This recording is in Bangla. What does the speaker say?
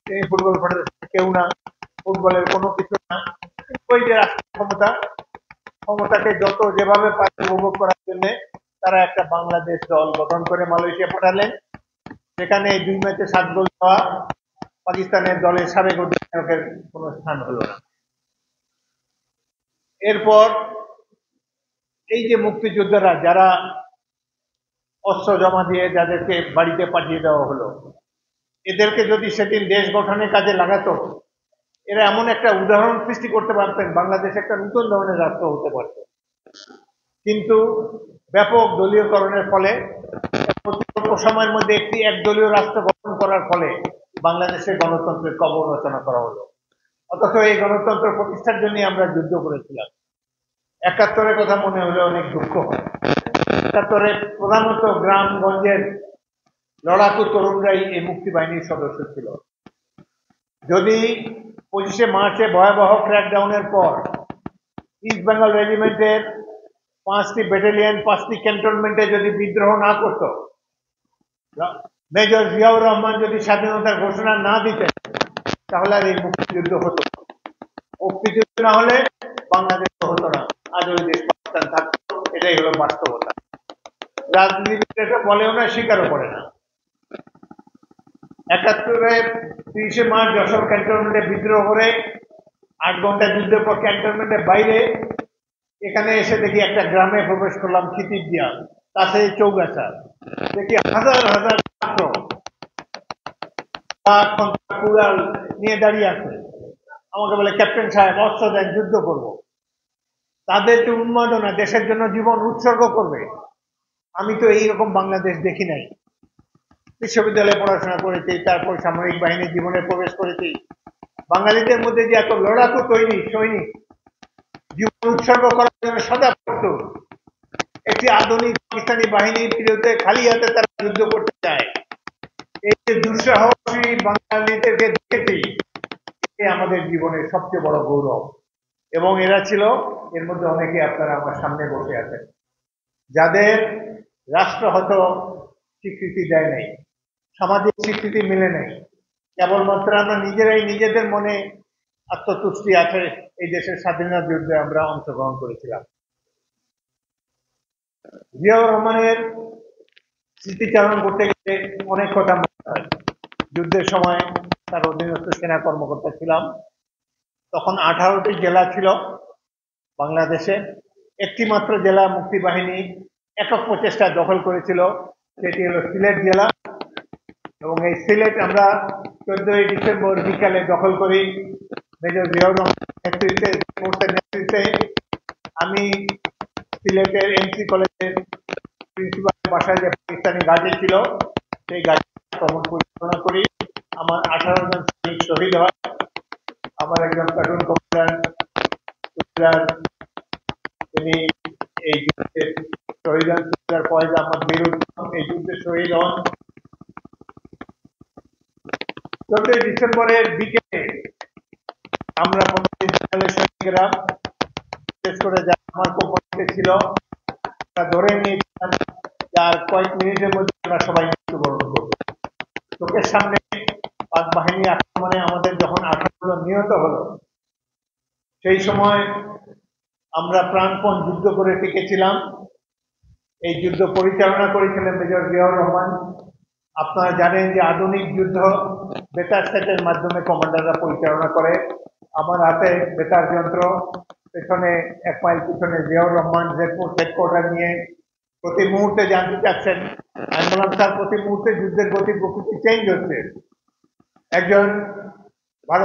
এই ফুটবল ফেডারেশন কেউ না, ফুটবলের কোনো কিছু না। ওই যে রাষ্ট্রীয় ক্ষমতা, ক্ষমতাকে যত যেভাবে পারে উপভোগ করার জন্য তারা একটা বাংলাদেশ দল গঠন করে মালয়েশিয়া পাঠালেন। সেখানে 2 ম্যাচে 7 গোল দেওয়া পাকিস্তানের দলের সাবেক অধিনায়কের কোনো স্থান হলো না। এরপর এই যে মুক্তিযোদ্ধারা যারা অস্ত্র জমা দিয়ে যাদেরকে বাড়িতে পাঠিয়ে দেওয়া হলো, এদেরকে যদি সেদিন দেশ গঠনের কাজে লাগাতো, এরা এমন একটা উদাহরণ সৃষ্টি করতে পারতেন, বাংলাদেশ একটা নতুন ধরনের রাষ্ট্র হতে পারত। কিন্তু ব্যাপক দলীয়করণের ফলে, অল্প সময়ের মধ্যে একটি একদলীয় রাষ্ট্র গঠন করার ফলে বাংলাদেশের গণতন্ত্রের কবর রচনা করা হলো। অথচ এই গণতন্ত্র প্রতিষ্ঠার জন্য আমরা যুদ্ধ করেছিলাম। 71-এর কথা মনে হলে অনেক দুঃখ হয়। 71-এ প্রধানত গ্রামগঞ্জের লড়াকু তরুণরাই এই মুক্তি বাহিনীর সদস্য ছিল। যদি 25শে মার্চে ভয়াবহ ক্র্যাকডাউনের পর ইস্ট বেঙ্গল রেজিমেন্টের 5টি ব্যাটালিয়ন 5টি ক্যান্টনমেন্টে যদি বিদ্রোহ না করত, মেজর জিয়াউর রহমান যদি স্বাধীনতার ঘোষণা না দিতেন, তাহলে আর এই মুক্তিযুদ্ধ হতো। মুক্তিযুদ্ধ না হলে বাংলাদেশ হতো না, আজ ওই দেশ পাকিস্তান থাকতো। এটাই হলো বাস্তবতা। রাজনীতিবিদ এটা বলেও না, স্বীকারও করে না। 71-এ 30শে মার্চ যশোর ক্যান্টনমেন্টে বিদ্রোহ করে 8 ঘন্টা যুদ্ধের পর ক্যান্টনমেন্টের বাইরে এখানে এসে দেখি একটা গ্রামে প্রবেশ করলাম, খিতিরদিয়া, কাছে চৌগাছা। দেখি হাজার হাজার ছাত্র কুড়াল নিয়ে দাঁড়িয়ে আছে। আমাকে বলে, ক্যাপ্টেন সাহেব অস্ত্র দেন, যুদ্ধ করব। তাদের যে উন্মাদনা, দেশের জন্য জীবন উৎসর্গ করবে, আমি তো এইরকম বাংলাদেশ দেখি নাই। বিশ্ববিদ্যালয়ে পড়াশোনা করেছি, তারপর সামরিক বাহিনীর জীবনে প্রবেশ করেছি। বাঙালিদের মধ্যে যে এত লড়াকু সৈনিক, জীবন উৎসর্গ করার জন্য সদা প্রস্তুত, একটি আধুনিক পাকিস্তানি বাহিনীর বিরুদ্ধে খালি হাতে তারা যুদ্ধ করতে চায়, এই যে দুঃসাহসী বাঙালিদেরকে দেখেছি, আমাদের জীবনের সবচেয়ে বড় গৌরব। এবং এরা ছিল, এর মধ্যে অনেকে আপনারা আমার সামনে বসে আছেন, যাদের রাষ্ট্র হয়তো স্বীকৃতি দেয় নাই, সামাজিক স্বীকৃতি মিলে নাই, কেবলমাত্র আমরা নিজেরাই নিজেদের মনে আত্মতুষ্টি আছে, এই দেশের স্বাধীনতা যুদ্ধে আমরা অংশগ্রহণ করেছিলাম। জিয়াউর রহমানের স্মৃতিচারণ করতে গেলে অনেক কথা মনে হয়। যুদ্ধের সময় তার অধীনস্থ সেনা কর্মকর্তা ছিলাম। তখন 18টি জেলা ছিল বাংলাদেশে। একটি মাত্র জেলা মুক্তি বাহিনী একক প্রচেষ্টা দখল করেছিল, সেটি হলো সিলেট জেলা। এবং এই সিলেট আমরা 14ই ডিসেম্বর বিকালে দখল করি। মেজর জিয়াউর রহমানের নেতৃত্বে আমি সিলেটের এমসি কলেজের প্রিন্সিপালের বাসায় যে পাকিস্তানি গাড়ি ছিল, সেই গাড়ি আক্রমণ পরিচালনা করি। আমার 18 জন সৈনিক শহীদ হয়। আমার একজন প্লাটুন কমান্ডার, তিনি এই যুদ্ধে শহীদ হন। ফয়েজ আহমদ এই যুদ্ধে শহীদ হন। 14ই ডিসেম্বরের বিকেলে আমরা সৈনিকেরা, বিশেষ করে যারা আমার কোম্পানিতে ছিল, ধরে নিয়েছিলাম যার কয়েক মিনিটের মধ্যে আমরা সবাই মৃত্যুবরণ করব। চোখের সামনে পাক বাহিনী আক্রমণে আমাদের যখন 18 জন নিহত হলো, সেই সময় আমরা প্রাণপণ যুদ্ধ করে টিকেছিলাম। এই যুদ্ধ পরিচালনা করেছিলেন মেজর জিয়াউর রহমান। আপনারা জানেন যে আধুনিক যুদ্ধ বেতার সেটের মাধ্যমে কমান্ডাররা পরিচালনা করে। আমার হাতে বেতার যন্ত্র, পেছনে 1 মাইল পিছনে জিয়াউর রহমান হেডকোয়ার্টার নিয়ে প্রতি মুহূর্তে জানতে চাচ্ছেন। আমি বললাম, স্যার প্রতি মুহূর্তে যুদ্ধের গতি প্রকৃতি চেঞ্জ হচ্ছে। একজন ভারত